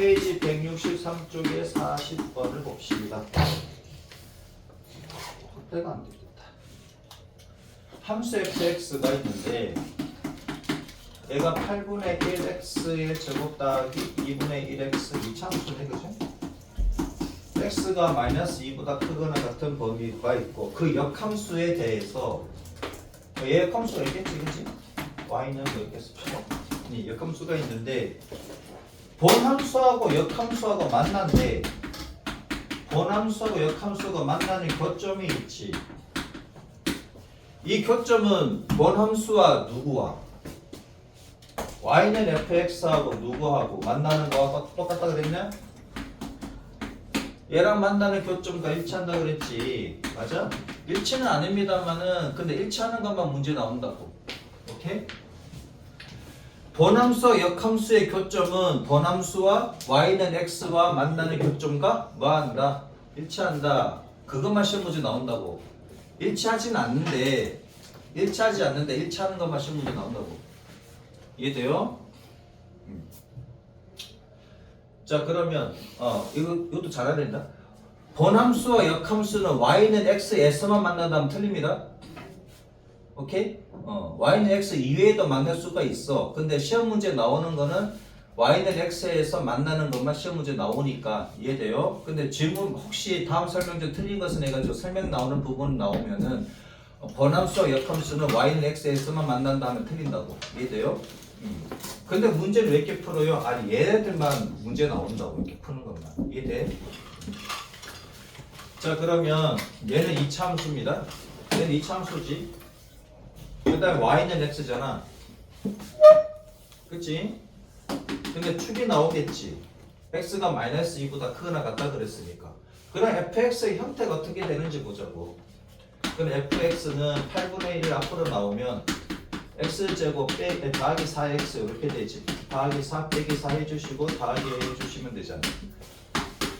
페이지 163쪽에 40번을 봅시다. 확대가 안 되겠다. 함수 fx가 있는데 얘가 8분의 1x의 제곱 더하기 2분의 1x 이차함수네, 그죠? x가 마이너스 2보다 크거나 같은 범위가 있고 그 역함수에 대해서 얘 역함수가 있겠지, 그치? y는 뭐 있겠어? 이 역함수가 있는데 본함수하고 역함수하고 만난데 본함수하고 역함수가 만나는 교점이 있지. 이 교점은 본함수와 누구와? y는 fx하고 누구하고 만나는 거와 똑같다 그랬냐? 얘랑 만나는 교점과 일치한다 그랬지. 맞아? 일치는 아닙니다만은 근데 일치하는 것만 문제 나온다고. 오케이? 본함수와 역함수의 교점은 본함수와 y는 x와 만나는 교점과 뭐한다? 일치한다. 그것만 시험 문제 나온다고. 일치하지 않는데 일치하는 것만 시험 문제 나온다고. 이해돼요? 자 그러면 이것도 잘해야 된다. 본함수와 역함수는 y는 x에서만 만난다면 틀립니다. 오케이? y는 x 이외에도 만날 수가 있어. 근데 시험 문제 나오는 거는 y는 x에서 만나는 것만 시험 문제 나오니까 이해돼요? 근데 질문 혹시 다음 설명제 틀린 것은 해가지고 설명 나오는 부분 나오면은 본함수와 역함수는 y는 x에서만 만난다 하면 틀린다고. 이해돼요? 근데 문제는 왜 이렇게 풀어요? 아니 얘네들만 문제 나온다고 이렇게 푸는 것만. 이해돼? 자 그러면 얘는 이차함수입니다. 얘는 이차함수지. 그 다음에 y는 x잖아. 그치? 근데 축이 나오겠지. x가 마이너스 2보다 크거나 같다 그랬으니까. 그럼 fx의 형태가 어떻게 되는지 보자고. 그럼 fx는 8분의 1 앞으로 나오면 x제곱 더하기 4x 이렇게 되지. 더하기 4 빼기 4 해주시고 더하기 해주시면 되잖아.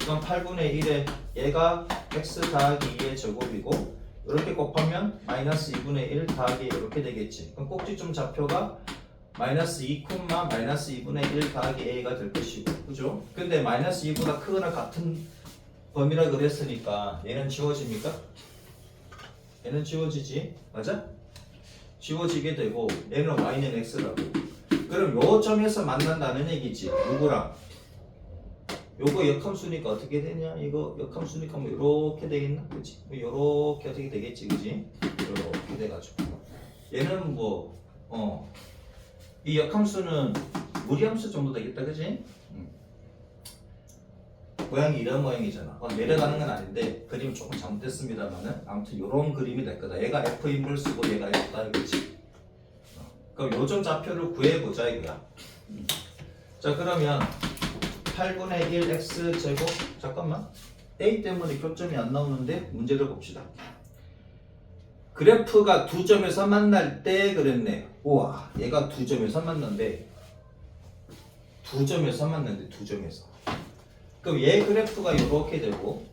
그럼 8분의 1에 얘가 x 더하기 2의 제곱이고 이렇게 곱하면 마이너스 2분의 1 더하기 이렇게 되겠지. 그럼 꼭지점 좌표가 마이너스 2, 마이너스 2분의 1 더하기 a가 될 것이고, 그죠? 근데 마이너스 2보다 크거나 같은 범위라 그랬으니까 얘는 지워집니까? 얘는 지워지지, 맞아? 지워지게 되고 얘는 y는 x라고. 그럼 요 점에서 만난다는 얘기지. 누구랑? 요거 역함수니까 어떻게 되냐? 이거 역함수니까 뭐 요렇게 되겠나? 그치? 뭐 요렇게 어떻게 되겠지, 그치? 요렇게 돼가지고 얘는 뭐 이 역함수는 무리함수 정도 되겠다, 그치? 모양이 이런 모양이잖아. 내려가는 건 아닌데 그림이 조금 잘못됐습니다만은 아무튼 요런 그림이 될 거다. 얘가 f인물 쓰고 얘가 f다, 이거지? 그럼 요점 좌표를 구해보자 이거야. 자 그러면 8분의 1 x 제곱 잠깐만 a 때문에 교점이 안 나오는데 문제를 봅시다. 그래프가 두 점에서 만날 때 그랬네. 우와 얘가 두 점에서 만난대. 두 점에서 그럼 얘 그래프가 이렇게 되고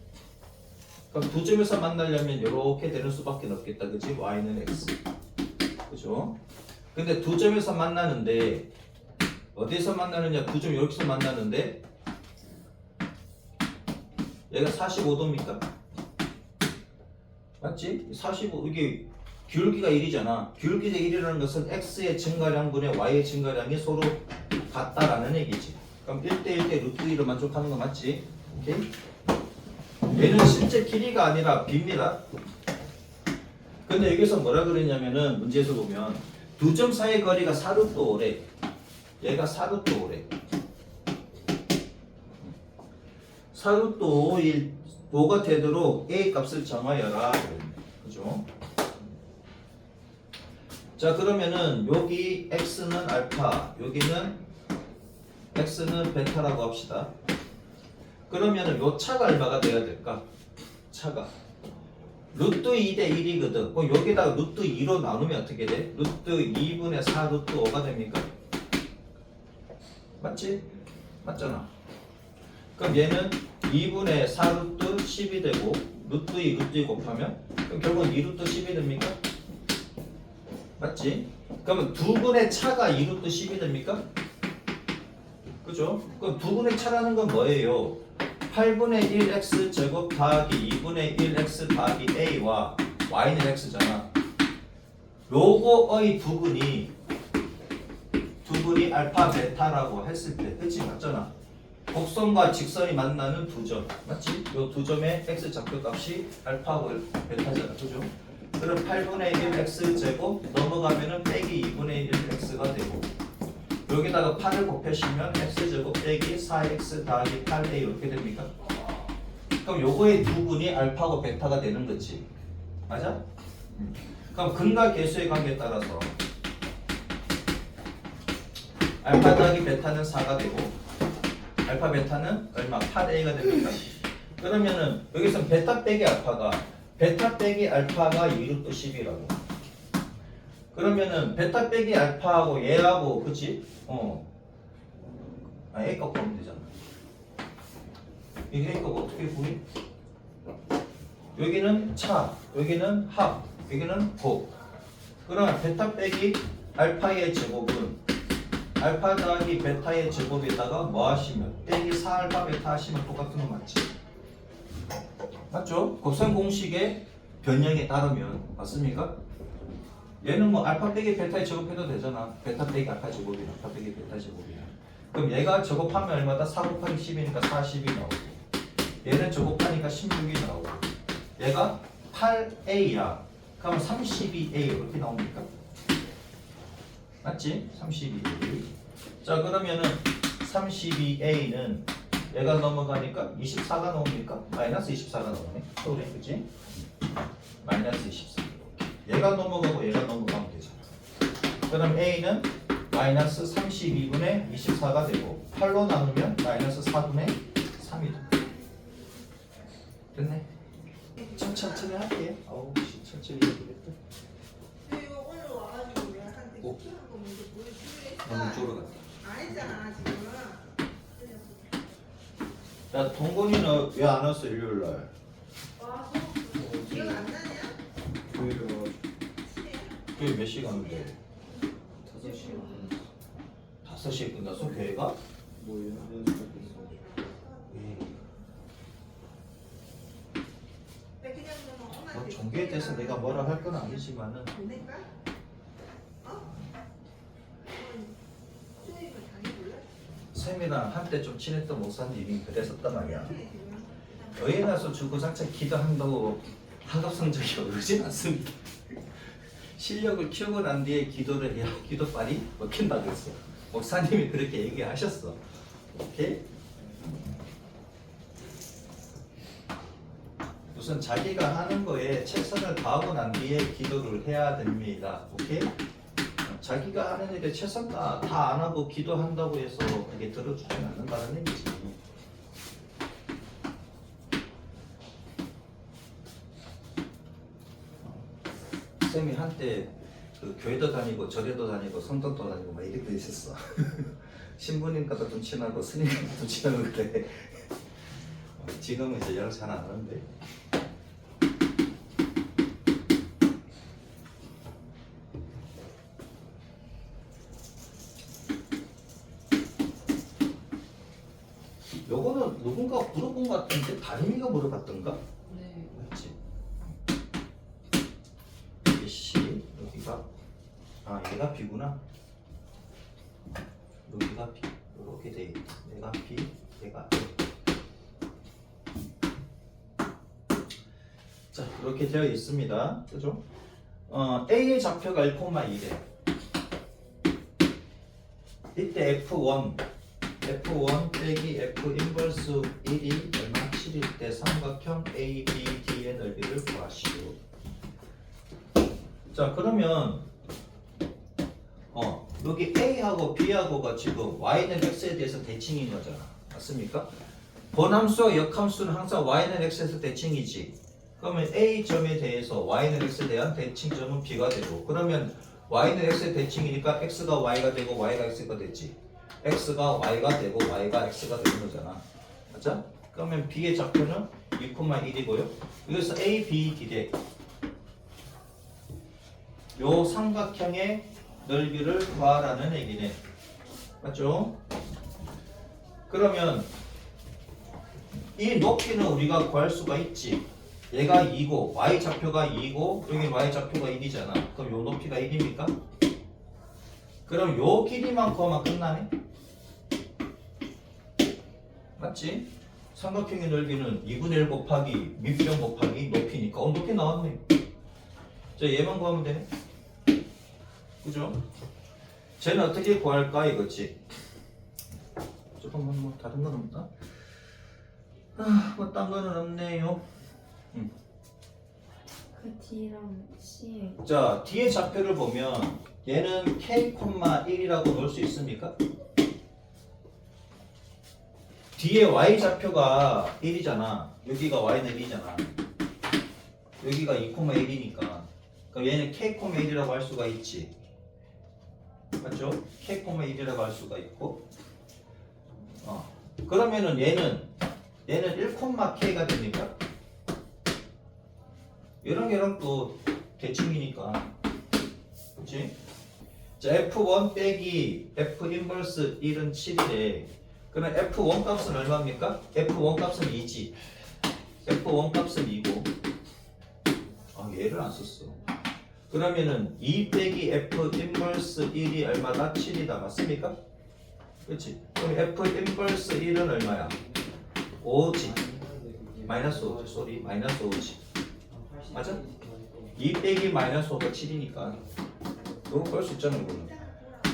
그럼 두 점에서 만나려면 이렇게 되는 수밖에 없겠다, 그치? y는 x, 그죠? 근데 두 점에서 만나는데 어디서 만나느냐? 두 점 여기서 만나는데 얘가 45도입니까? 맞지? 45, 이게 기울기가 1이잖아. 기울기가 1이라는 것은 x의 증가량분의 y의 증가량이 서로 같다라는 얘기지. 그럼 1대1 대 루트 2로 만족하는 거 맞지? 오케이? 얘는 실제 길이가 아니라 b입니다. 근데 여기서 뭐라 그랬냐면은 문제에서 보면 두 점 사이의 거리가 4루트 5래. 얘가 4루트 5래. 4루트 5가 되도록 a 값을 정하여라. 그죠? 자 그러면은 여기 x는 알파, 여기는 x는 베타라고 합시다. 그러면은 요 차가 얼마가 돼야 될까? 차가 루트 2 대 1이거든. 그럼 여기다가 루트 2로 나누면 어떻게 돼? 루트 2분의 4 루트 5가 됩니까? 맞지? 맞잖아. 그럼 얘는 2분의 4 루트 10이 되고 루트 2 루트 2 곱하면 그럼 결국은 2 루트 10이 됩니까? 맞지? 그러면 두 분의 차가 2 루트 10이 됩니까? 그죠? 그럼 두분의 차라는 건 뭐예요? 8분의 1x 제곱 더하기 2분의 1x 더하기 a와 y는 x잖아. 요거의 두분이 알파 베타라고 했을 때, 그치? 맞잖아. 곡선과 직선이 만나는 두 점, 맞지? 요 두 점의 x 좌표값이 알파하고 베타잖아, 그죠? 그럼 8분의 1x 제곱 넘어가면은 빼기 2분의 1x가 되고, 여기다가 8을 곱하시면 x 제곱 빼기 4x 더하기 8a 이렇게 됩니까? 그럼 요거의 두 분이 알파고 베타가 되는 거지, 맞아? 그럼 근과 계수의 관계에 따라서 알파 더하기 베타는 4가 되고 알파 베타는 얼마? 8a가 됩니까? 그러면은 여기서 베타 빼기 알파가 2루트 10이라고. 그러면은 베타 빼기 알파하고 얘하고 그치? A 값 보면 되잖아. 이게 A 값 어떻게 구해? 여기는 차, 여기는 합, 여기는 곱. 그러면 베타 빼기 알파의 제곱은 알파 더하기 베타의 제곱에다가 뭐 하시면 빼기 4알파 베타 하시면 똑같은 거 맞지? 맞죠? 곱셈 공식의 변형에 따르면 맞습니까? 얘는 뭐 알파 빼기 베타의 제곱해도 되잖아. 베타 빼기 알파 제곱이나 알파 빼기 베타 제곱이나. 그럼 얘가 제곱하면 얼마다? 4 곱하기 10이니까 40이 나오고, 얘는 제곱하니까 16이 나오고, 얘가 8a야. 그러면 32a 이렇게 나옵니까? 맞지? 32a. 자, 그러면은 32a는 얘가 넘어가니까 24가 나옵니까? 마이너스 24가 나오네. 그래, 그치? 마이너스 24. 얘가 넘어가고 얘가 넘어가면 되잖아. 그럼 a는 마이너스 32분의 24가 되고 8로 나누면 마이너스 4분의 3이 돼. 됐네. 좀 천천히 할게요. 어우, 천천히 해야 되겠다. 이거 오늘 와가지고 내가 한테 오. 시키는 거 먼저 보여주기로 너무 했어. 쫄아갔다. 안 했잖아 지금. 야, 동건이는 왜 안 왔어, 일요일 날? 와, 기억 안 나냐? 교회가 교회 몇 시간인데? 5시 5시에 끝났어, 교회가? 뭐 연습했어. 백희장 누나 뭐 엄마한테 종교에 대해서 내가 뭐라 할 건 아니지만은 보낼까? 어? 수익을 당해볼래? 쌤이랑 한때 좀 친했던 목사님이 그랬었단 말이야. 그래, 지금. 여행 가서 주구장창 기도한다고 학업 성적이 오르진 않습니다. 실력을 키우고 난 뒤에 기도를 해야 기도빨이 먹힌다 그랬어. 목사님이 그렇게 얘기하셨어. 오케이? 우선 자기가 하는 거에 최선을 다하고 난 뒤에 기도를 해야 됩니다. 오케이? 자기가 하는 일에 최선 다 안 하고 기도한다고 해서 그게 들어주지 않는다는 얘기지. 쌤이 한때 그 교회도 다니고 절에도 다니고 성당도 다니고 막 이렇게 있었어. 신부님과도 좀 친하고 스님과도 좀 친하고 그래. 지금은 이제 연락 잘 안 하는데. 요거는 누군가 물어본 것 같은데 다림이가 물어봤던가? 네. 맞지? 여기 C, 여기가 얘가 B구나. 여기가 B, 이렇게 돼 있다. 얘가 B, 얘가 A. 자, 이렇게 되어 있습니다. 그죠? A의 좌표가 1,1에 이때 F1 빼기 F 인버스 1이 얼마? 7일 때 삼각형 ABD의 넓이를 구하시오. 자, 그러면 여기 A하고 B하고가 지금 Y는 X에 대해서 대칭인 거잖아. 맞습니까? 본함수와 역함수는 항상 Y는 X에서 대칭이지. 그러면 A점에 대해서 Y는 X에 대한 대칭점은 B가 되고, 그러면 Y는 X의 대칭이니까 X가 Y가 되고 Y가 X가 되지. X가 Y가 되고 Y가 X가 되는 거잖아. 맞죠? 그러면 B의 좌표는 2,1이고요. 여기서 A, B, D래. 요 삼각형의 넓이를 구하라는 얘기네. 맞죠? 그러면 이 높이는 우리가 구할 수가 있지. 얘가 2고 y좌표가 2고 여기 y좌표가 1이잖아. 그럼 요 높이가 1입니까? 그럼 요 길이만 구하면 끝나네? 맞지? 삼각형의 넓이는 2분의 1 곱하기 밑변 곱하기 높이니까 높이 나왔네. 자, 얘만 구하면 되네. 그죠? 쟤는 어떻게 구할까 이거지? 조금만 뭐 다른 건 없나? 뭐 딴 거는 없네요. 그 D랑 C 자, 뒤에 좌표를 보면 얘는 K,1이라고 놓을 수 있습니까? 뒤에 Y 좌표가 1이잖아. 여기가 Y는 1이잖아. 여기가 2,1이니까. 그럼 얘는 K,1이라고 할 수가 있지. 맞죠? K,1이라고 할 수가 있고. 그러면은 얘는 1,K가 됩니까? 얘랑 또 대칭이니까. 그치? 자, F1 빼기 F 인버스 1은 7이래. 그럼 F1 값은 얼마입니까? F1 값은 2지. F1 값은 2고. 얘를 안 썼어. 그러면은 2 빼기 F 인버스 1이 얼마다? 7이다. 맞습니까? 그치? 그럼 F 인버스 1은 얼마야? 5지. 마이너스 5지. 쏘리. 마이너스 5지. 맞아? 2 빼기 마이너스 5가 7이니까. 이거 볼 수 있잖아, 이거는.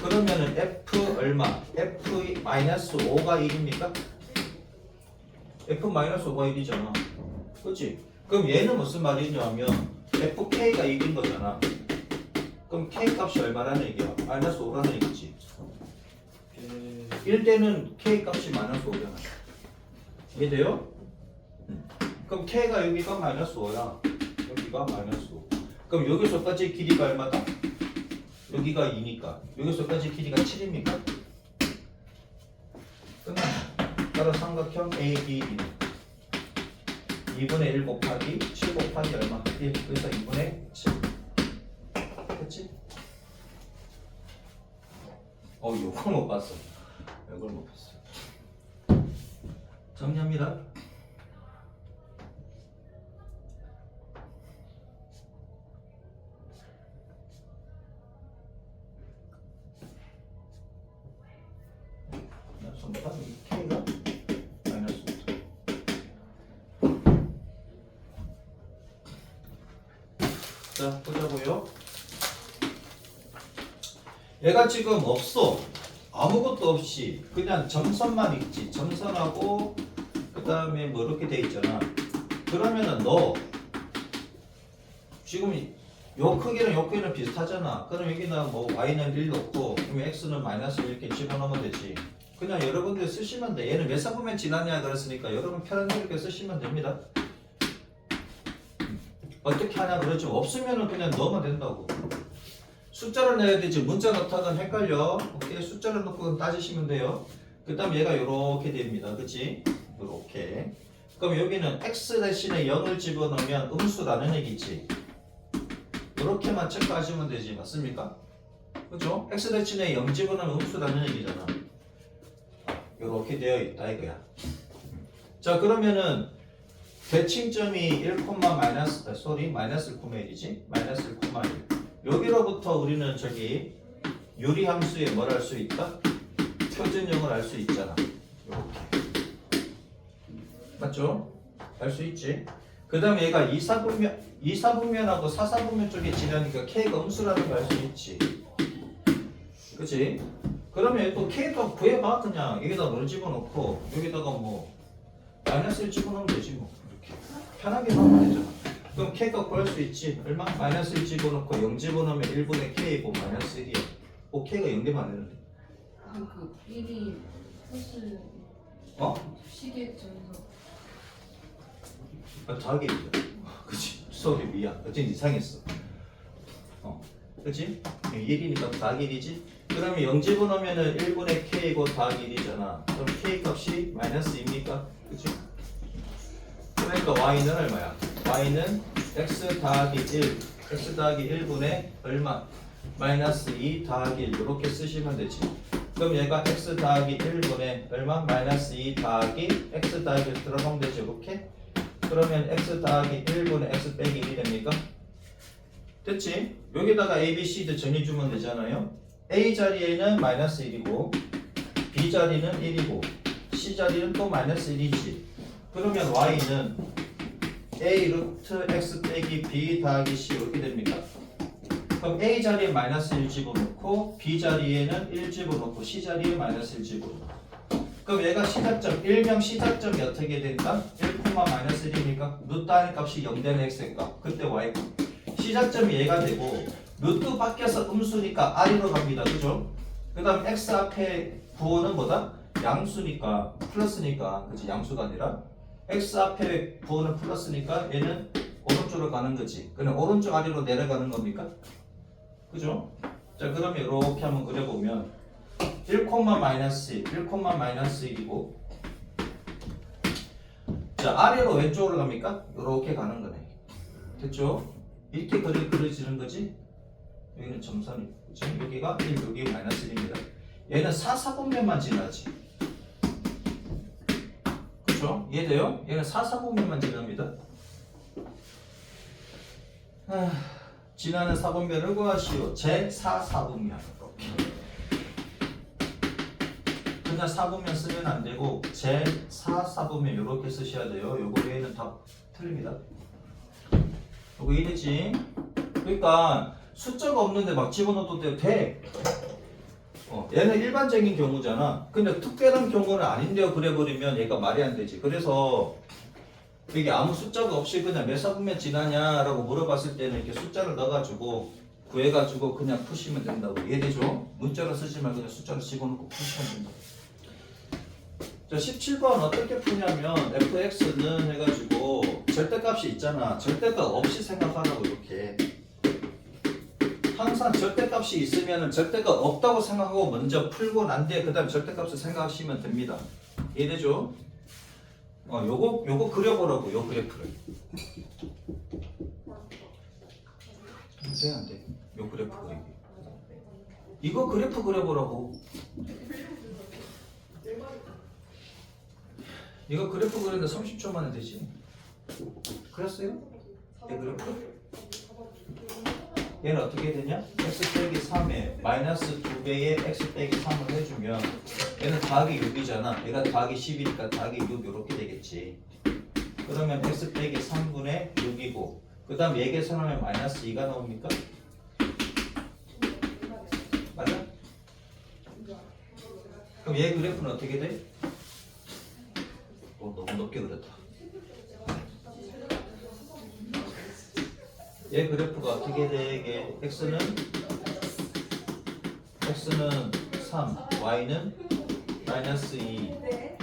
그러면은 F 얼마? F 마이너스 5가 1입니까? F 마이너스 5가 1이잖아. 그치? 그럼 얘는 무슨 말이냐면 FK가 1인 거잖아. 그럼 K 값이 얼마라는 얘기야? 마이너스 5라는 얘기지. 1대는 K 값이 마이너스 5잖아. 이해돼요? 그럼 K가 여기가 마이너스 5야. 여기가 마이너스 5. 그럼 여기서까지 길이가 얼마다? 여기가 2니까 여기서까지 길이가 7입니까? 끝나. 따라 삼각형 AB는 2분의 1 곱하기 7 곱하기 얼마? 1. 그래서 2분의 7. 됐지? 요걸 못 봤어. 요걸 못 봤어. 정리합니다. K가 마이너스 5. 자, 보자고요. 얘가 지금 없어. 아무것도 없이 그냥 점선만 있지. 점선하고 그 다음에 뭐 이렇게 돼 있잖아. 그러면은 너 지금 요 크기랑 요 크기는 비슷하잖아. 그럼 여기다 뭐 y는 1 넣고 그럼 x는 마이너스 이렇게 집어넣으면 되지. 그냥 여러분들 쓰시면 돼. 얘는 몇 사분면 지났냐 그랬으니까 여러분 편하게 이렇게 쓰시면 됩니다. 어떻게 하냐 그러죠. 없으면은 그냥 넣으면 된다고. 숫자를 내야 되지 문자 넣다가 헷갈려. 오케이, 숫자를 넣고 따지시면 돼요. 그 다음 얘가 요렇게 됩니다. 그치? 요렇게. 그럼 여기는 x 대신에 0을 집어넣으면 음수라는 얘기지. 요렇게만 체크하시면 되지. 맞습니까? 그죠? x 대신에 0 집어넣으면 음수라는 얘기잖아. 요렇게 되어 있다 이거야. 자, 그러면은 대칭점이 1, 마이너스 1,1이지? 마이너스 1,1. 여기로부터 우리는 저기 유리함수에 뭘 할 수 있다? 표준형을 알 수 있잖아. 이렇게. 맞죠? 알 수 있지? 그 다음에 얘가 2사분면하고 4사분면 쪽에 지나니까 K가 음수라는 걸 알 수 있지. 그치? 그러면 또 K도 구해봐. 그냥 여기다 뭘 집어넣고 여기다가 뭐 마이너스 1 집어넣으면 되지 뭐. 이렇게 편하게 하면 되잖아. 그럼 K가 구할 수 있지. 얼마? 마이너스 1 집어넣고 0 집어넣으면 1분의 K고 마이너스 1이야. K가 0 되면 안 되는데. 그 1이 소수 시계점에서 더하기 1이야. 그치? 수업이 미안. 어쩐지 이상했어. 그치? 1이니까 더하기 1이지? 그러면 0 집어넣으면 1분의 K고 더하기 1이잖아. 그럼 K 값이 마이너스 2입니까? 그치? 그러니까 Y는 얼마야? Y는 X 더하기 1, X 더하기 1분의 얼마? 마이너스 2 더하기 1 이렇게 쓰시면 되지. 그럼 얘가 x 더하기 1분의 얼마? 마이너스 2 더하기 x 더하기 들어가면 되죠. 이렇게. 그러면 x 더하기 1분의 x 빼기 1이 됩니까? 됐지? 여기다가 a, b, c도 정의 주면 되잖아요. a 자리에는 마이너스 1이고 b 자리는 1이고 c 자리는 또 마이너스 1이지. 그러면 y는 a 루트 x 빼기 b 더하기 c 이렇게 됩니까? 그럼 a 자리에 마이너스 1 집어넣고 b 자리에는 1 집어넣고 c 자리에 마이너스 1 집어넣고 그럼 얘가 시작점, 일명 시작점이 어떻게 된다? 1, 마이너스 1이니까 루트 하는 값이 0 되는 x의 값 그때 y 시작점이 얘가 되고 루트 바뀌어서 음수니까 r로 갑니다. 그죠? 그 다음 x 앞에 부호는 뭐다? 양수니까 플러스니까 그치? 양수가 아니라 x 앞에 부호는 플러스니까 얘는 오른쪽으로 가는 거지. 그냥 오른쪽 아래로 내려가는 겁니까? 그죠? 자 그러면 이렇게 한번 그려보면 1, 마이너스 1, 1, 마이너스 1이고 자 아래로 왼쪽으로 갑니까? 이렇게 가는 거네. 됐죠? 이렇게 그려지는 거지? 여기는 점선이 그죠? 여기가 1, 여기 마이너스 1입니다. 얘는 4, 4분면만 지나지. 그죠? 이해돼요? 얘는 4, 4분면만 지납니다. 지나는 4분면을 구하시오. 제 4, 4분면 이렇게. 그냥 4분면 쓰면 안 되고 제 4, 4분면 이렇게 쓰셔야 돼요. 요거 외에는 다 틀립니다. 요거 이해되지? 그러니까 숫자가 없는데 막 집어넣어도 돼. 얘는 일반적인 경우잖아. 근데 특별한 경우는 아닌데요. 그래버리면 얘가 말이 안 되지. 그래서 이게 아무 숫자가 없이 그냥 몇 사분면 지나냐라고 물어봤을 때는 이렇게 숫자를 넣어가지고 구해가지고 그냥 푸시면 된다고. 이해되죠? 문자로 쓰지 말고 그냥 숫자로 집어넣고 푸시면 된다고. 자 17번 어떻게 푸냐면 fx는 해가지고 절대값이 있잖아. 절대값 없이 생각하라고 이렇게. 항상 절대값이 있으면 절대값 없다고 생각하고 먼저 풀고 난 뒤에 그 다음 절대값을 생각하시면 됩니다. 이해되죠? 요거 그려보라고 요 그래프를. 안 돼. 요 그래프 그리기. 이거 그래프 그려보라고. 이거 그래프 그리는데 30초 만에 되지. 그랬어요? 이 그래프? 얘는 어떻게 되냐? x 빼기 3에 마이너스 2배의 x 빼기 3을 해주면 얘는 더하기 6이잖아. 얘가 더하기 10이니까 더하기 6 이렇게 되겠지. 그러면 x 빼기 3분의 6이고 그 다음 얘 계산하면 마이너스 2가 나옵니까? 맞아? 그럼 얘 그래프는 어떻게 돼? 너무 높게 그렸다. 얘 그래프가 어떻게 돼? 이게 x는 3, y는 마이너스 2.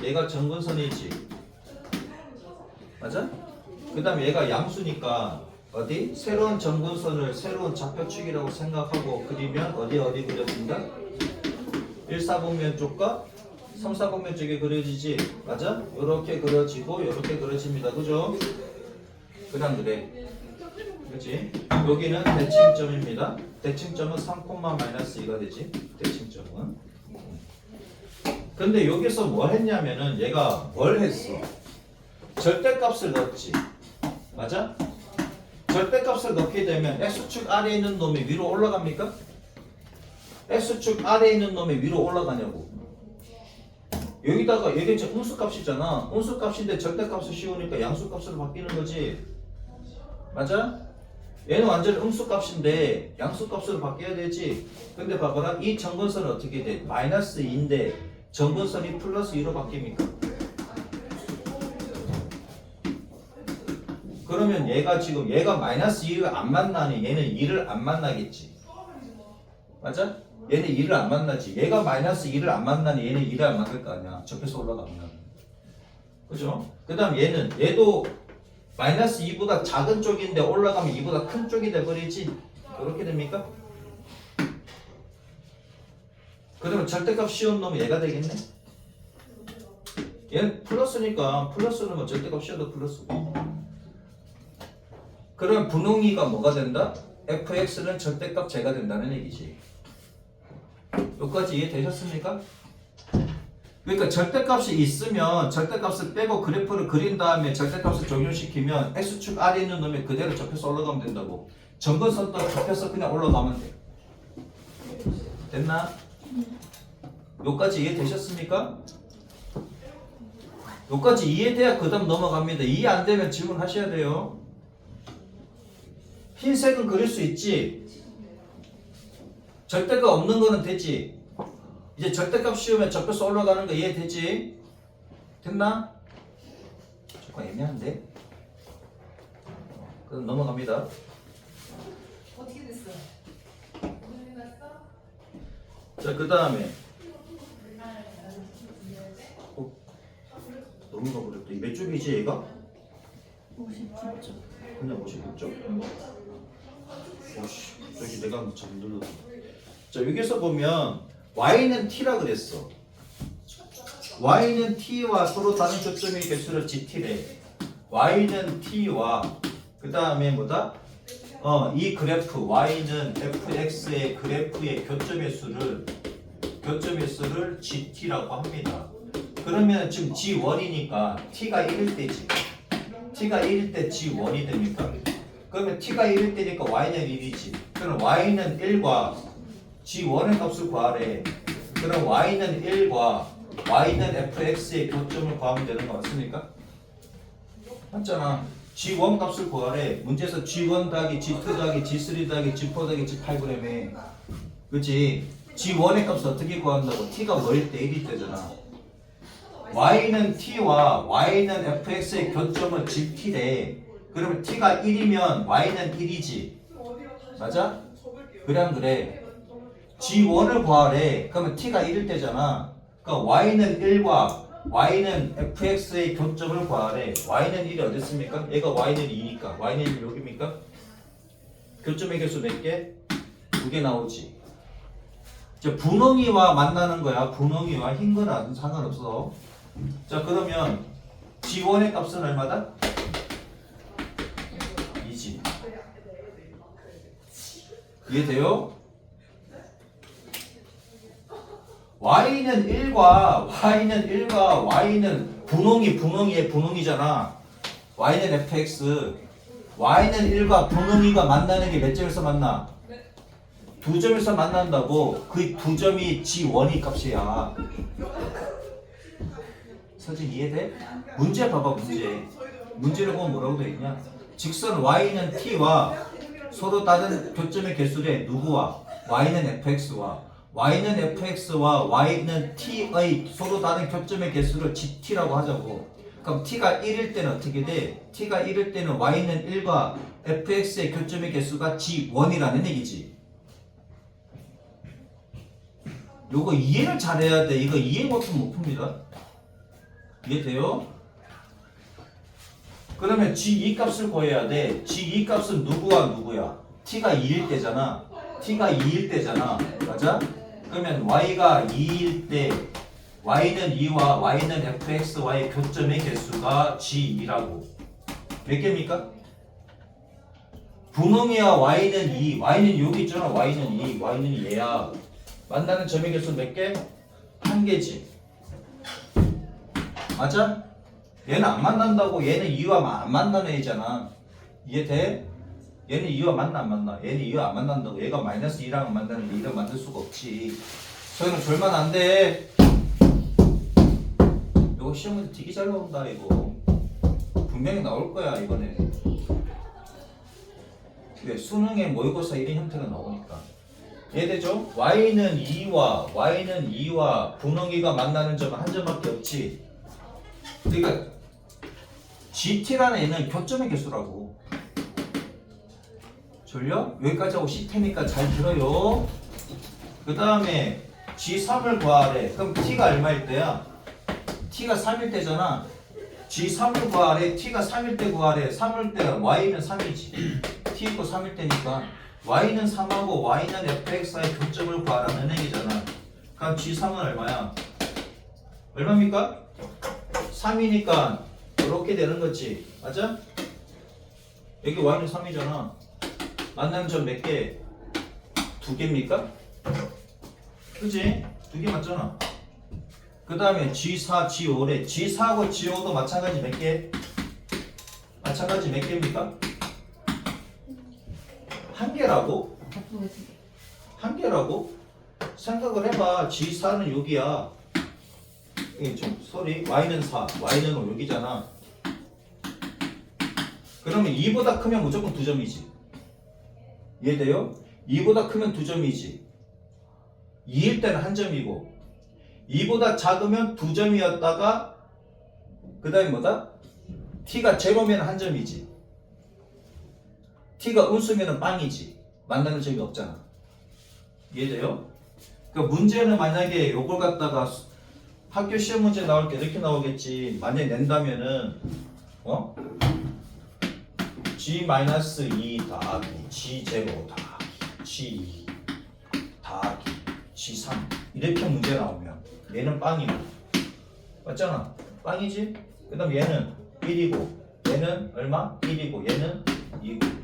얘가 정근선이지. 맞아? 그 다음에 얘가 양수니까 어디? 새로운 정근선을 새로운 좌표축이라고 생각하고 그리면 어디 그려진다? 1, 4분면 쪽과 3, 4분면 쪽에 그려지지. 맞아? 요렇게 그려지고 요렇게 그려집니다. 그죠? 그 다음 그래. 그렇지? 여기는 대칭점입니다. 대칭점은 3, 마이너스 2가 되지. 대칭점은. 근데 여기서 뭘 했냐면은 얘가 뭘 했어? 절대값을 넣었지. 맞아? 절대값을 넣게 되면 x축 아래에 있는 놈이 위로 올라갑니까? x축 아래에 있는 놈이 위로 올라가냐고. 여기다가 이게 지금 음수값이잖아. 음수값인데 절대값을 씌우니까 양수값으로 바뀌는 거지. 맞아? 얘는 완전 음수값인데 양수값으로 바뀌어야 되지. 근데 봐봐라. 이 정근선은 어떻게 돼? 마이너스 2인데 정근선이 플러스 2로 바뀝니까? 그러면 얘가 마이너스 2를 안 만나니 얘는 2를 안 만나겠지. 맞아? 얘는 2를 안 만나지. 얘가 마이너스 2를 안 만나니 얘는 2를 안 만날 거 아니야. 접해서 올라가면. 그죠? 그 다음 얘도 마이너스 2보다 작은 쪽인데 올라가면 2보다 큰 쪽이 돼버리지. 그렇게 됩니까? 그러면 절대값 씌운 놈은 얘가 되겠네? 얘는 플러스니까 플러스는 뭐 절대값 씌워도 플러스고. 그럼 분홍이가 뭐가 된다? fx는 절대값 제가 된다는 얘기지. 여기까지 이해되셨습니까? 그러니까 절대값이 있으면 절대값을 빼고 그래프를 그린 다음에 절대값을 적용시키면 x축 아래에 있는 놈이 그대로 접혀서 올라가면 된다고. 점근선도 접혀서 그냥 올라가면 돼. 됐나? 여기까지 이해되셨습니까? 여기까지 이해돼야 그 다음 넘어갑니다. 이해 안 되면 질문하셔야 돼요. 흰색은 그릴 수 있지. 절대가 없는 거는 되지. 이제 절대값 씌우면 접혀서 올라가는 거 이해되지? 됐나? 조금 애매한데? 그럼 넘어갑니다. 어떻게 됐어요? 자, 그 다음에 넘어가 버렸다. 몇 쪽이지 얘가? 59쪽. 그냥 56쪽? 오씨, 여기 내가 잘 눌렀어. 자, 여기서 보면 y는 t라 그랬어. y는 t와 서로 다른 교점의 개수를 gt래. y는 t와 그 다음에 뭐다? 이 그래프 y는 fx의 그래프의 교점의 수를 gt라고 합니다. 그러면 지금 g1이니까 t가 1일 때지. t가 1일 때 g1이 됩니까? 그러면 t가 1일 때니까 y는 1이지. 그럼 y는 1과 g1의 값을 구하래. 그럼 y는 1과 y는 fx의 교점을 구하면 되는 거 맞습니까? 맞잖아. g1 값을 구하래. 문제에서 g1 더하기 g2 더하기 g3 더하기 g4 더하기 g8g에 그치? g1의 값을 어떻게 구한다고? t가 뭐일 때 1일 때잖아. y는 t와 y는 fx의 교점은 gt래. 그러면 t가 1이면 y는 1이지. 맞아? 그래 안 그래? g1을 구하래. 그러면 t가 1일 때잖아. 그러니까 y는 1과 y는 fx의 교점을 구하래. y는 1이 어디 있습니까? 얘가 y는 2니까 y는 1이 여기입니까? 교점의 개수 몇 개? 2개 나오지. 이제 분홍이와 만나는 거야. 분홍이와 흰 거는 상관없어. 자, 그러면 g1의 값은 얼마다? 2지. 이해돼요? y는 1과 y는 분홍이잖아. y는 fx. y는 1과 분홍이가 만나는 게 몇 점에서 만나? 두 점에서 만난다고. 그 두 점이 g1이 값이야. 서진 이해돼? 문제 봐봐. 문제를 보면 뭐라고 되어 있냐? 직선 y는 t와 서로 다른 교점의 개수래. 누구와? y는 fx와 y는 fx와 y는 t의 서로 다른 교점의 개수를 gt라고 하자고. 그럼 t가 1일 때는 어떻게 돼? t가 1일 때는 y는 1과 fx의 교점의 개수가 g1이라는 얘기지. 요거 이해를 잘해야 돼. 이거 이해 못하면 못 풉니다. 이해돼요? 그러면 g2 값을 구해야 돼. g2 값은 누구와 누구야? t가 2일 때잖아. t가 2일 때잖아. 맞아? 그러면 y가 2일 때 y는 2와 y는 fx와의 교점의 개수가 g2라고. 몇 개입니까? 분홍이와 y는 2. y는 여기 있잖아. y는 2. y는 얘야. 만나는 점의 개수 몇 개? 한 개지. 맞아? 얘는 안 만난다고. 얘는 2와 안 만나는 애잖아. 이해돼? 얘는 2와 만나 안 만나? 얘는 2와 안 만난다고. 얘가 마이너스 2랑 만나는데 2랑 만들 수가 없지. 저희는 졸면 안 돼. 이거 시험 문제 되게 잘 나온다 이거. 분명히 나올 거야 이번에. 왜? 수능에 모의고사 이런 형태가 나오니까. 이해되죠? y는 2와 분홍이가 만나는 점은 한 점밖에 없지. 그러니까 gt라는 얘는 교점의 개수라고. 졸려? 여기까지 하고 ct니까 잘 들어요. 그 다음에 g3을 구하래. 그럼 t가 얼마일 때야? t가 3일 때잖아. g3을 구하래. t가 3일 때 구하래. 3일 때 y는 3이지. t 있고 3일 때니까 y는 3하고 y는 fx의 교점을 구하라는 얘기잖아. 그럼 g3은 얼마야? 얼마입니까? 3이니까 이렇게 되는 거지. 맞아? 여기 y는 3이잖아. 만나는 점 몇 개? 2개입니까? 그지? 두 개 맞잖아. 그 다음에 G4, G5래. G4하고 G5도 마찬가지 몇 개? 마찬가지 몇 개입니까? 한 개라고? 바쁘게 두 개. 한 개라고? 생각을 해봐. G4는 여기야. 이게 좀 소리. Y는 4, Y는 5 여기잖아. 그러면 2보다 크면 무조건 2점이지. 이해돼요? 2보다 크면 2점이지. 2일 때는 1점이고 2보다 작으면 2점이었다가 그 다음에 뭐다? t가 제로면 1점이지. t가 음수면 빵이지. 만나는 점이 없잖아. 이해돼요? 그러니까 문제는 만약에 요걸 갖다가 학교 시험 문제 나올 때 이렇게 나오겠지. 만약에 낸다면은 G-2 더하기 G0 더하기 G2 더하기 G3 이렇게 문제 나오면 얘는 빵이고 맞잖아. 빵이지? 그 다음 얘는 1이고 얘는 얼마? 1이고 얘는 2고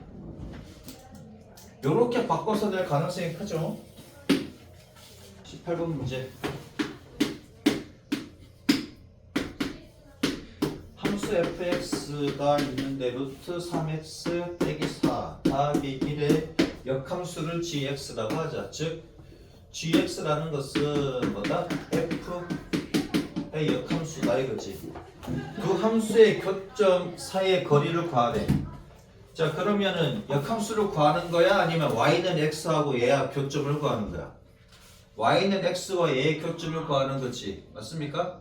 요렇게 바꿔서 될 가능성이 크죠. 18번 문제. 함수 fx가 있는데 루트 3x 빼기 4 더하기 1의 역함수를 gx라고 하자. 즉 gx라는 것은 뭐다? f의 역함수다 이거지. 그 함수의 교점 사이의 거리를 구하래. 자 그러면은 역함수를 구하는 거야? 아니면 y는 x하고 얘와 교점을 구하는 거야? y는 x와 얘의 교점을 구하는 거지. 맞습니까?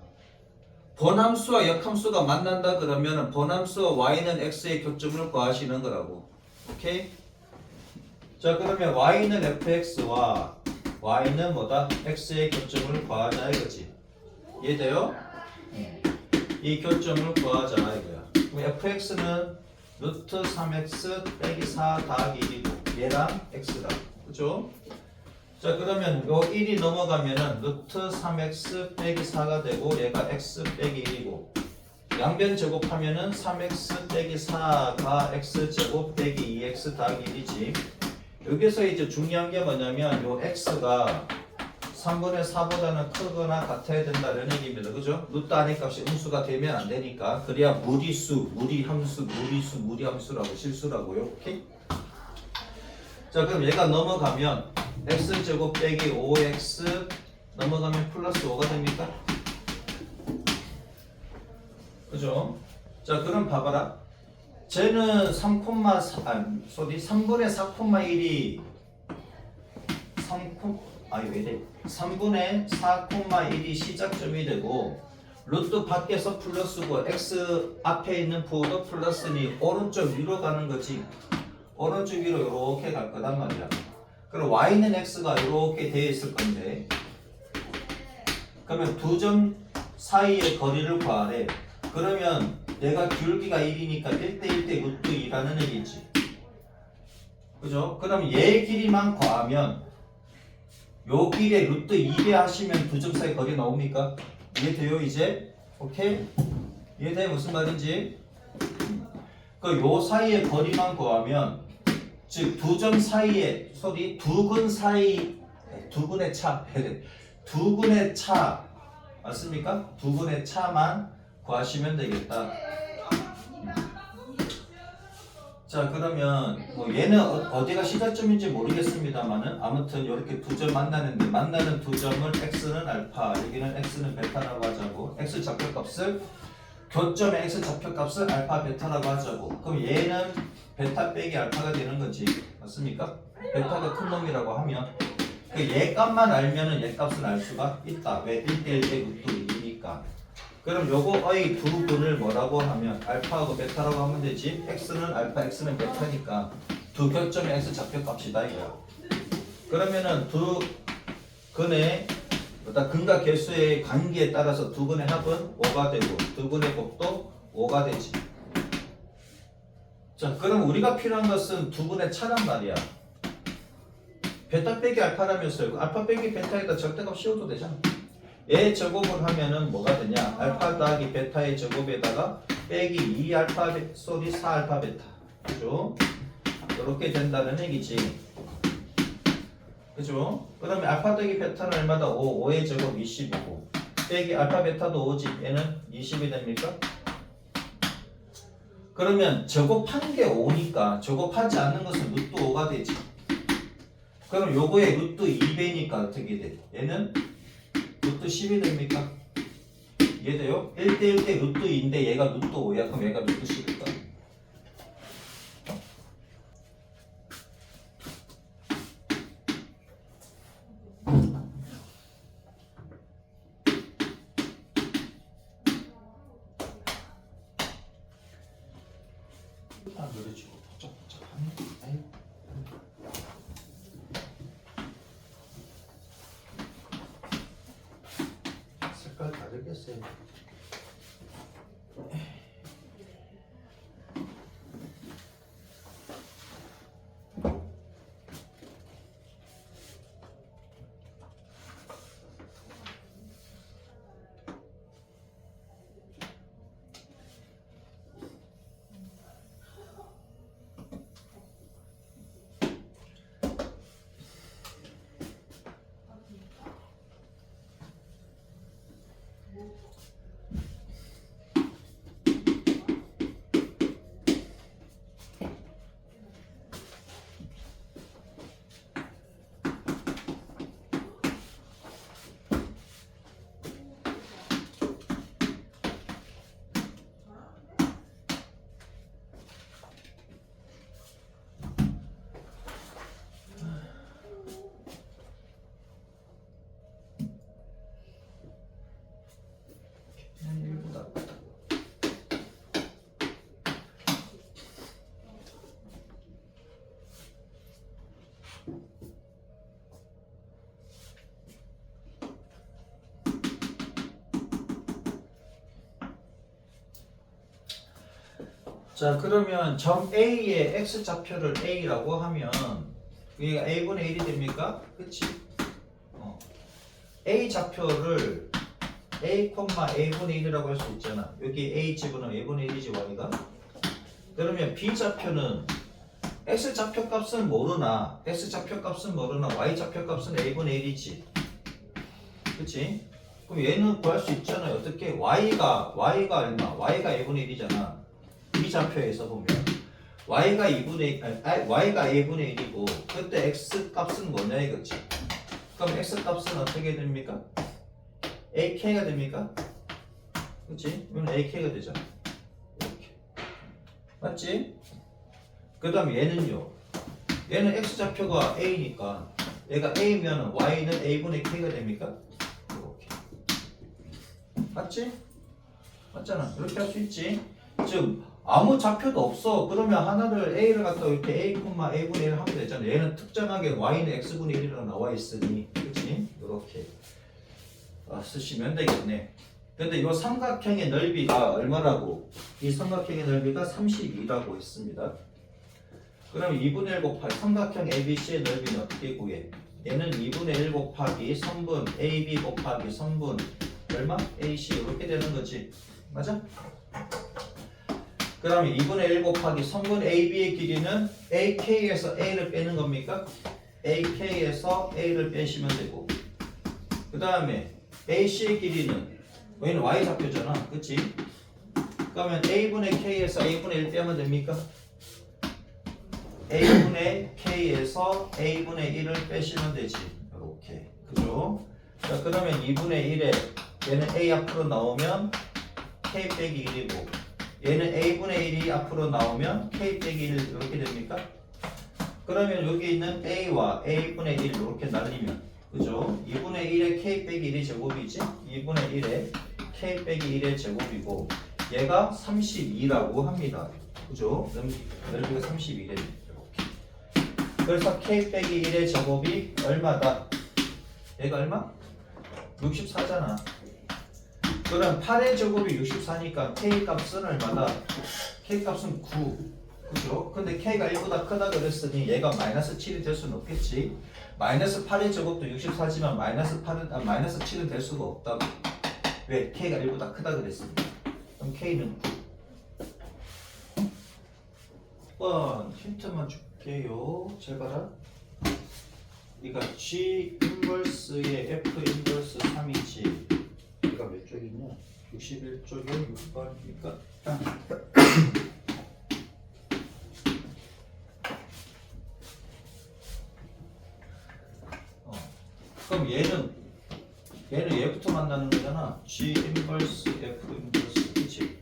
번함수와 역함수가 만난다 그러면 번함수와 y는 x의 교점을 구하시는 거라고. 오케이? 자 그러면 y는 fx와 y는 뭐다? x의 교점을 구하자 이거지. 이해돼요? 이 교점을 구하자 이거야. 그럼 fx는 루트 3x 빼기 4 더하기 1이고 얘랑 x다. 그죠? 자 그러면 요 1이 넘어가면은 루트 3x 빼기 4가 되고 얘가 x 빼기 1이고 양변 제곱하면은 3x 빼기 4가 x제곱 빼기 2x 더하기 1이지. 여기서 이제 중요한 게 뭐냐면 요 x가 3분의 4보다는 크거나 같아야 된다는 얘기입니다. 그죠? 루트 안의 값이 음수가 되면 안 되니까. 그래야 무리수, 무리함수, 무리수, 무리함수라고 실수라고요. 오케이? 자 그럼 얘가 넘어가면 x제곱 빼기 5x 넘어가면 플러스 5가 됩니까? 그죠? 자 그럼 봐봐라. 쟤는 3분의 4,1이 3분의 4,1이 시작점이 되고 루트 밖에서 플러스고 x 앞에 있는 부호도 플러스니 오른쪽 위로 가는 거지. 오른쪽 위로 이렇게 갈 거단 말이야. 그럼 y는 x가 이렇게 되어 있을 건데 그러면 두 점 사이의 거리를 구하래. 그러면 얘가 기울기가 1이니까 1대 1대 루트 2라는 얘기지. 그죠? 그럼 얘 길이만 구하면 요 길에 루트 2배 하시면 두 점 사이 거리 나옵니까? 이해돼요 이제? 오케이? 이해돼 무슨 말인지? 그 요 사이의 거리만 구하면 즉 두 점 사이의 두근 사이 두근의 차 두근의 차 맞습니까? 두근의 차만 구하시면 되겠다. 자 그러면 뭐 얘는 어디가 시작점인지 모르겠습니다만은 아무튼 이렇게 두 점 만나는데 만나는 두 점을 x는 알파 여기는 x는 베타라고 하자고. x 좌표값을 교점의 x 좌표값을 알파 베타라고 하자고. 그럼 얘는 베타 빼기 알파가 되는 거지. 맞습니까? 베타가 큰 놈이라고 하면 그 얘 값만 알면은 얘 값을 알 수가 있다. 왜? 1대 1대 루트 2니까. 그럼 요거의 두 분을 뭐라고 하면 알파하고 베타라고 하면 되지. x는 알파, x는 베타니까 두 교점의 x 좌표값이다 이거야. 그러면은 두 근의 근과 개수의 관계에 따라서 두 근의 합은 5가 되고 두 근의 곱도 5가 되지. 자, 그럼 우리가 필요한 것은 두 근의 차란 말이야. 베타 빼기 알파라면서요. 알파 빼기 베타에다 절대값 씌워도 되잖아. 얘 제곱을 하면은 뭐가 되냐? 알파 더하기 베타의 제곱에다가 빼기 2알파 4알파 베타. 그죠? 이렇게 된다는 얘기지. 그죠? 그 다음에 알파 더하기 베타는 얼마다? 5, 5의 제곱 25고 빼기 알파 베타도 5지 얘는 20이 됩니까? 그러면 제곱하는 게 5니까 제곱하지 않는 것은 루트 5가 되지. 그럼 요거의 루트 2배니까 어떻게 돼? 얘는 루트 10이 됩니까? 이해돼요? 1대1 대 루트 2인데 얘가 루트 5야. 그럼 얘가 루트 10일까? 아, 그러지고 번쩍번쩍하네. 아이고. 색깔 다르겠어요. 일보다 자 그러면 점 A의 X좌표를 A라고 하면 여기가 A분의 1이 됩니까? 그치? A 좌표를 A, A분의 1이라고 할 수 있잖아. 여기 A 집어넣으면 A분의 1이지 Y가. 그러면 B 좌표는 X 좌표 값은 모르나 X 좌표 값은 모르나 Y 좌표 값은 A분의 1이지. 그치? 그럼 얘는 구할 수 있잖아요. 어떻게? Y가 얼마? Y가 A분의 1이잖아. B 좌표에서 보면 Y가 Y가 A분의 1이고 그때 X 값은 뭐냐 이거지. 그럼 X 값은 어떻게 됩니까? AK가 됩니까? 그치? 그러면 AK가 되잖아. 이렇게. 맞지? 그 다음에 얘는요. 얘는 X좌표가 A니까 얘가 A면 Y는 A분의 K가 됩니까? 이렇게. 맞지? 맞잖아. 이렇게 할 수 있지. 즉 아무 좌표도 없어. 그러면 하나를 A를 갖다 이렇게 A, A분의 1 하면 되잖아. 얘는 특정하게 Y는 X분의 1이라고 나와 있으니 그치? 이렇게 쓰시면 되겠네. 근데 이 삼각형의 넓이가 얼마라고? 이 삼각형의 넓이가 32라고 했습니다. 그럼 2분의 1 곱하기 삼각형 ABC의 넓이는 어떻게 구해? 얘는 2분의 1 곱하기 선분 AB 곱하기 선분 얼마? AC 이렇게 되는 거지. 맞아? 그러면 2분의 1 곱하기 선분 AB의 길이는 AK에서 A를 빼는 겁니까? AK에서 A를 빼시면 되고 그 다음에 AC의 길이는 여기는 Y좌표잖아. 그치? 그러면 A분의 K에서 A분의 1 빼면 됩니까? A분의 K에서 A분의 1을 빼시면 되지. 이렇게. 그죠? 자, 그러면 2분의 1에 얘는 A 앞으로 나오면 K 빼기 1이고 얘는 A분의 1이 앞으로 나오면 K 빼기 1 이렇게 됩니까? 그러면 여기 있는 A와 A분의 1 이렇게 날리면 그죠? 2분의 1에 K 빼기 1의 제곱이지? 2분의 1에 K 빼기 1의 제곱이고 얘가 32라고 합니다. 그죠? 넓이가 32래. 이렇게. 그래서 K 빼기 1의 제곱이 얼마다? 얘가 얼마? 64잖아. 그럼 8의 제곱이 64니까 K 값은 얼마다? K 값은 9. 그죠? 근데 K가 1보다 크다 그랬으니 얘가 마이너스 7이 될 수는 없겠지. 마이너스 8의 제곱도 64지만 마이너스 7은 될 수가 없다고. 왜? K가 1보다 크다 그랬습니다. 그럼 K는 9. 6번 힌트만 줄게요. 잘 봐라. 그러니까 G 인버스의 F 인버스 3이지. 얘가 몇 쪽이냐? 61쪽에 6번이니까. 그럼 얘는 얘부터 만나는 거잖아. G 인버스 F 인버스, 그치?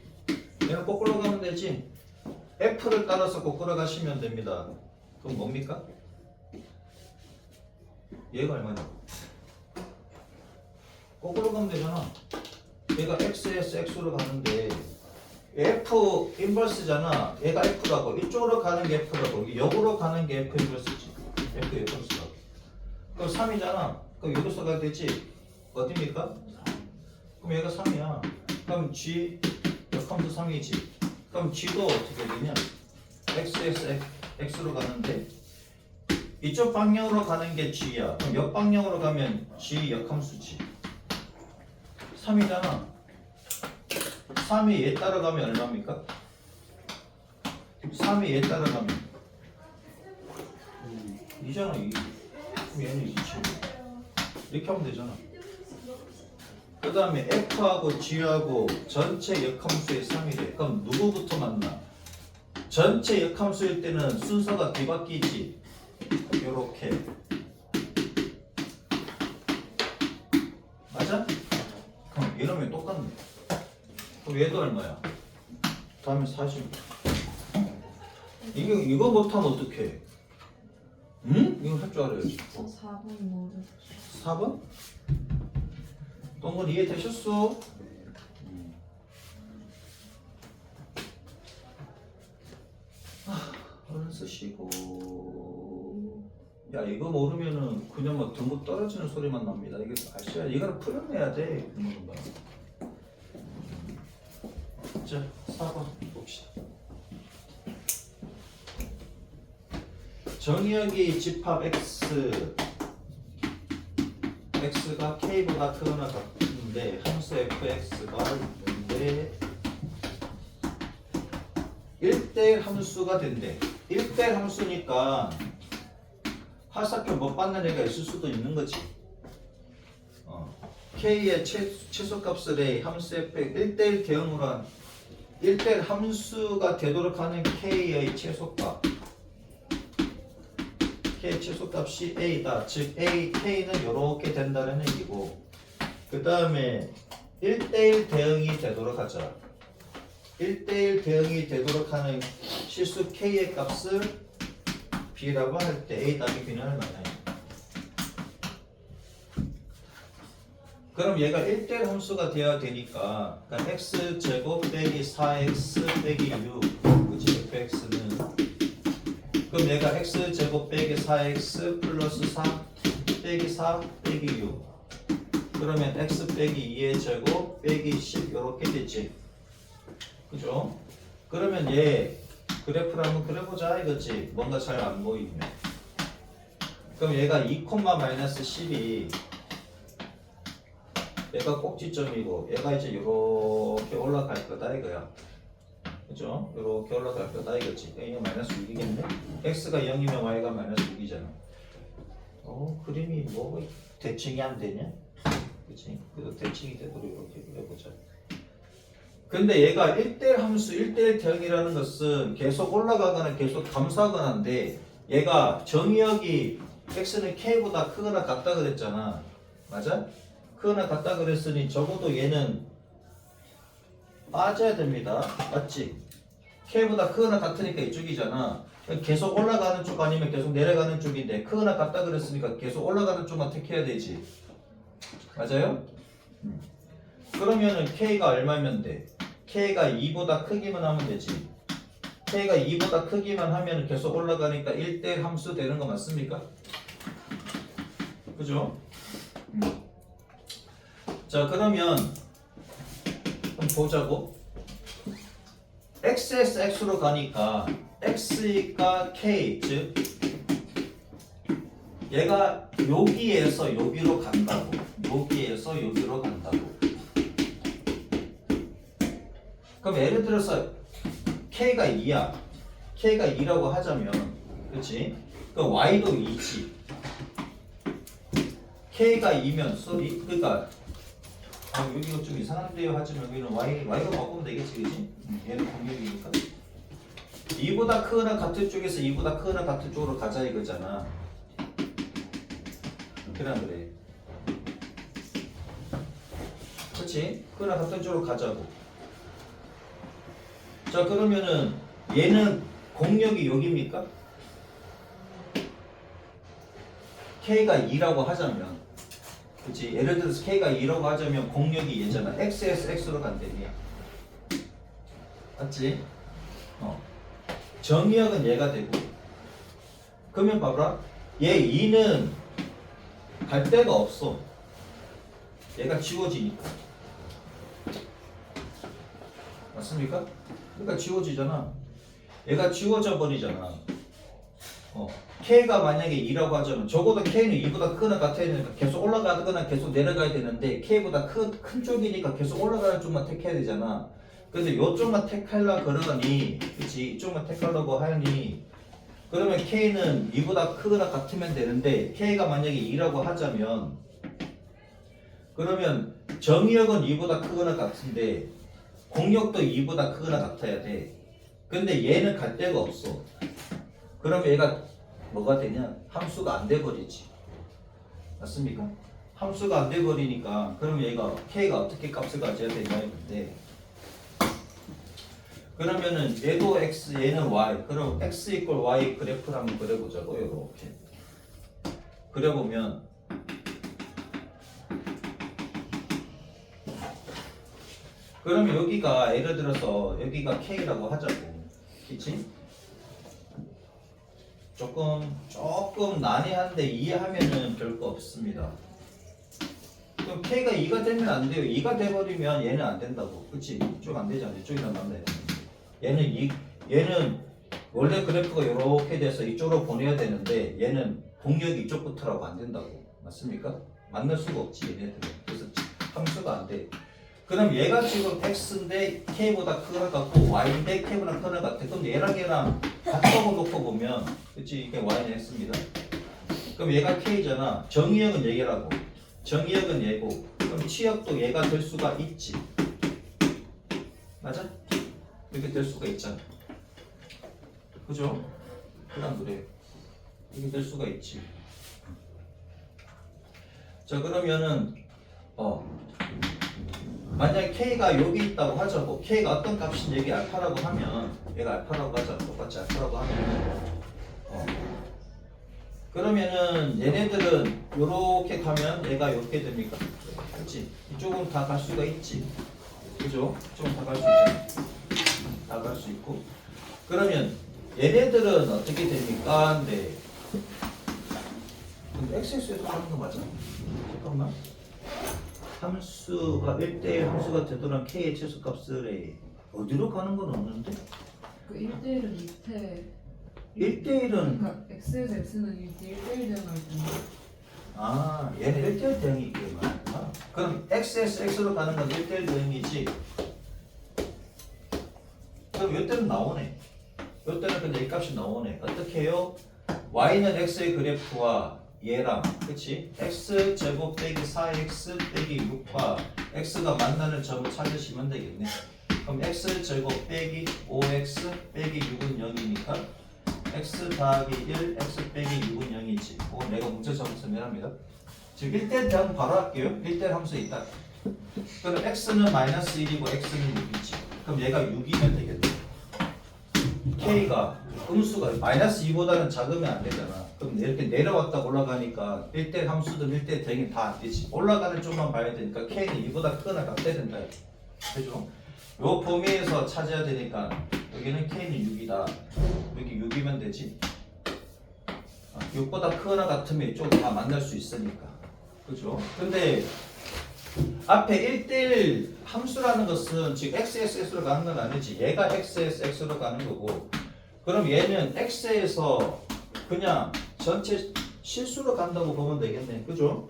얘는 거꾸로 가면 되지. F를 따라서 거꾸로 가시면 됩니다. 그럼 뭡니까? 얘가 얼마냐? 거꾸로 가면 되잖아. 얘가 X에서 X로 가는데 F 인버스잖아. 얘가 F라고. 이쪽으로 가는 게 F라고. 역으로 가는 게 F 인버스지. F 인버스라고. 그럼 3이잖아. 그럼 여기서 가야 되지. 어딥니까? 그럼 얘가 3이야. 그럼 G 역함수 3이지. 그럼 G도 어떻게 되냐? X에서 X로 가는데 이쪽 방향으로 가는 게 G야. 그럼 역방향으로 가면 G 역함수지. 3이잖아. 3이 얘 따라가면 얼마입니까? 3이 얘 따라가면 2잖아. 2. 그럼 얘는 2지. 이렇게 하면 되잖아. 그 다음에 F하고 G하고 전체 역함수의 3이래. 그럼 누구부터 만나? 전체 역함수일 때는 순서가 뒤바뀌지. 요렇게. 맞아? 그럼 이러면 똑같네. 그럼 얘도 얼마야? 다음에 40. 이거 못하면 어떡해? 응? 이거 할 줄 알아야지. 저 4번 모르겠어요. 4번? 동건 이해되셨어? 얼른 쓰시고. 야, 이거 모르면은 그냥 막 등급 떨어지는 소리만 납니다. 이게 아시아 이거를 풀어내야 돼. 자, 4번 봅시다. 정의역이 집합 X X가 K보다 크거나 같은데 함수 fx가 있는데 1대1 함수가 된대. 1대1 함수니까 하사표 못 받는 애가 있을 수도 있는 거지. K의 최소값을 내 함수 fx 1대1 대응으로 한 1대1 함수가 되도록 하는 K의 최소값 K의 최소값이 A다. 즉 K는 이렇게 된다는 얘기고, 그 다음에 1대1 대응이 되도록 하자. 1대1 대응이 되도록 하는 실수 K의 값을 B라고 할 때 A 답이 B는 얼마냐? 그럼 얘가 1대1 함수가 되어야 되니까 그러니까 X제곱 빼기 4X 빼기 6 그치? fx는 그럼 얘가 X제곱 빼기 4X 플러스 4 빼기 4 빼기 6 그러면 X 빼기 2의 제곱 빼기 10 이렇게 되지. 그죠? 그러면 얘 그래프를 한번 그려보자 이거지. 뭔가 잘 안 보이면. 그럼 얘가 2, 마이너스 10이 얘가 꼭지점이고 얘가 이제 이렇게 올라갈 거다 이거야. 그죠? 이렇게 올라갈 거다 이거지. 이거 마이너스 6이겠네? x가 0이면 y가 마이너스 6이잖아. 그림이 뭐 대칭이 안 되냐? 그치? 그래서 대칭이 되도록 이렇게 그려보자. 근데 얘가 1대1 함수 1대1 대응이라는 것은 계속 올라가거나 계속 감소하거나인데 얘가 정의역이 x는 k보다 크거나 같다 그랬잖아. 맞아? 크거나 같다 그랬으니 적어도 얘는 빠져야 됩니다. 맞지? k보다 크거나 같으니까 이쪽이잖아. 계속 올라가는 쪽 아니면 계속 내려가는 쪽인데 크거나 같다 그랬으니까 계속 올라가는 쪽만 택해야 되지. 맞아요? 그러면은 k가 얼마면 돼? k가 2보다 크기만 하면 되지. k가 2보다 크기만 하면 계속 올라가니까 1대1 함수 되는 거 맞습니까? 그죠? 자, 그러면 한번 보자고. x에서 x로 가니까 x가 k, 즉 얘가 여기에서 여기로 간다고. 여기에서 여기로 간다고. 그럼 예를 들어서 k가 2야. k가 2라고 하자면, 그렇지? 그럼 y도 2지. K가 2면 쏘리 그러니까 여기가 좀 이상한데요 하지만 여기는 Y로 바꾸면 되겠지 그지? 얘는 공역이니까 2보다 크거나 같은 쪽에서 2보다 크거나 같은 쪽으로 가자 이거잖아. 그래 그래. 그렇지? 크거나 같은 쪽으로 가자고. 자 그러면은 얘는 공역이 여기입니까? K가 2라고 하자면 그치? 예를 들어서 K가 2라고 하자면 공역이 얘잖아. X에서 X로 간다며. 맞지? 정의역은 얘가 되고 그러면 봐봐라. 얘 2는 갈 데가 없어. 얘가 지워지니까. 맞습니까? 그러니까 지워지잖아. 얘가 지워져 버리잖아. K가 만약에 2라고 하자면 적어도 K는 2보다 크거나 같아야 되니까 계속 올라가거나 계속 내려가야 되는데 K보다 큰 쪽이니까 계속 올라가는 쪽만 택해야 되잖아. 근데 이쪽만 택하려고 그러니 그치? 이쪽만 택하려고 하니 그러면 K는 2보다 크거나 같으면 되는데 K가 만약에 2라고 하자면 그러면 정의역은 2보다 크거나 같은데 공역도 2보다 크거나 같아야 돼. 근데 얘는 갈 데가 없어. 그러면 얘가 뭐가 되냐? 함수가 안 돼 버리지. 맞습니까? 함수가 안 돼 버리니까 그러면 얘가 K가 어떻게 값을 가져야 되냐 이건데 그러면은 얘도 X 얘는 Y 그럼 X 이퀄 Y 그래프를 한번 그려보자고. 요렇게 그려보면 그러면 여기가 예를 들어서 여기가 K라고 하자고. 그치? 조금 난해한데 이해하면은 별거 없습니다. 그럼 K가 2가 되면 안 돼요. 2가 돼버리면 얘는 안 된다고. 그치? 이쪽 안 되잖아. 이쪽이랑 만나야 돼. 얘는 원래 그래프가 이렇게 돼서 이쪽으로 보내야 되는데 얘는 공역이 이쪽부터라고 안 된다고. 맞습니까? 만날 수가 없지 얘네들은. 그래서 함수가 안 돼. 그럼 얘가 지금 x인데 k보다 크거나 같고 y인데 k보다 크거나 같아. 그럼 얘랑 같다고 놓고 보면 그치 이게 y는 x입니다. 그럼 얘가 k잖아. 정의역은 얘라고. 정의역은 얘고 그럼 치역도 얘가 될 수가 있지. 맞아? 이렇게 될 수가 있잖아. 그죠? 그냥 그래. 이렇게 될 수가 있지. 자 그러면은 만약에 K가 여기 있다고 하자고. K가 어떤 값인 얘기 알파라고 하면 얘가 알파라고 하자. 똑같이 알파라고 하면 그러면은 얘네들은 요렇게 가면 얘가 이렇게 됩니까? 그렇지? 이쪽은 다 갈 수가 있지. 그죠? 이쪽은 다 갈 수 있잖아. 다 갈 수 있고 그러면 얘네들은 어떻게 됩니까? 근데 XX에서 가는 거 맞아? 잠깐만. 함수가 1대1 함수가 되도록 K의 최소값을 어디로 가는 건 없는데? 그 1대1은 밑에 1대1은 그러니까 X에서 X는 1대1 대응할 텐데 얘는 1대1 대응이 있구나. 그럼 X에서 X로 가는 건 1대1 대응이지. 그럼 이때는 나오네. 이때는 근데 이 값이 나오네. 어떻게 해요? Y는 X의 그래프와 얘랑 그치? X제곱 빼기 4X 빼기 6과 X가 만나는 점을 찾으시면 되겠네. 그럼 X제곱 빼기 5X 빼기 6은 0이니까 X 더하기 1 X 빼기 6은 0이지. 그건 내가 문제점을 설명합니다. 지금 1대1 대응 바로 할게요. 1대1 함수 있다. 그럼 X는 마이너스 1이고 X는 6이지. 그럼 얘가 6이면 되겠네. K가 음수가 마이너스 2보다는 작으면 안 되잖아. 그럼 이렇게 내려왔다 올라가니까 1대 함수든 1대 대응이 다 안 되지. 올라가는 쪽만 봐야 되니까 K는 2보다 크거나 같아야 된다. 그죠? 요 범위에서 찾아야 되니까 여기는 K는 6이다. 여기 6이면 되지. 6보다 크거나 같으면 이쪽 다 만날 수 있으니까. 그죠? 근데 앞에 1대1 함수라는 것은 지금 xx로 가는 건 아니지. 얘가 xx로 가는 거고 그럼 얘는 x에서 그냥 전체 실수로 간다고 보면 되겠네. 그죠?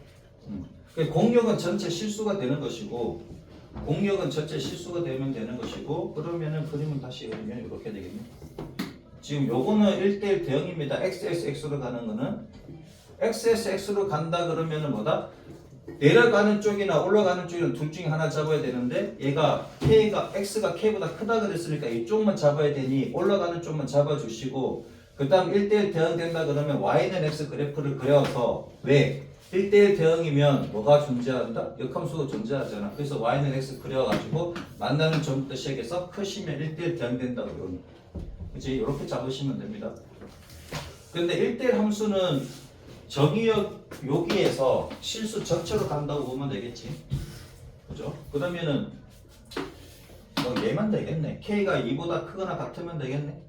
공역은 전체 실수가 되는 것이고 공역은 전체 실수가 되면 되는 것이고 그러면은 그림은 다시 그리면 이렇게 되겠네. 지금 요거는 1대1 대응입니다. xx로 가는 거는 x에서 x로 간다 그러면은 뭐다? 내려가는 쪽이나 올라가는 쪽이나 둘 중에 하나 잡아야 되는데 얘가 x가 k보다 크다 그랬으니까 이쪽만 잡아야 되니 올라가는 쪽만 잡아주시고 그 다음 1대1 대응된다 그러면 y는 x 그래프를 그려서 왜? 1대1 대응이면 뭐가 존재한다? 역함수가 존재하잖아. 그래서 y는 x 그려가지고 만나는 점부터 시작해서 크시면 1대1 대응된다고 그러는 그치? 이렇게 잡으시면 됩니다. 근데 1대1 함수는 정의역 여기에서 실수 전체로 간다고 보면 되겠지. 그죠? 그러면은 뭐 얘만 되겠네. k가 2보다 크거나 같으면 되겠네.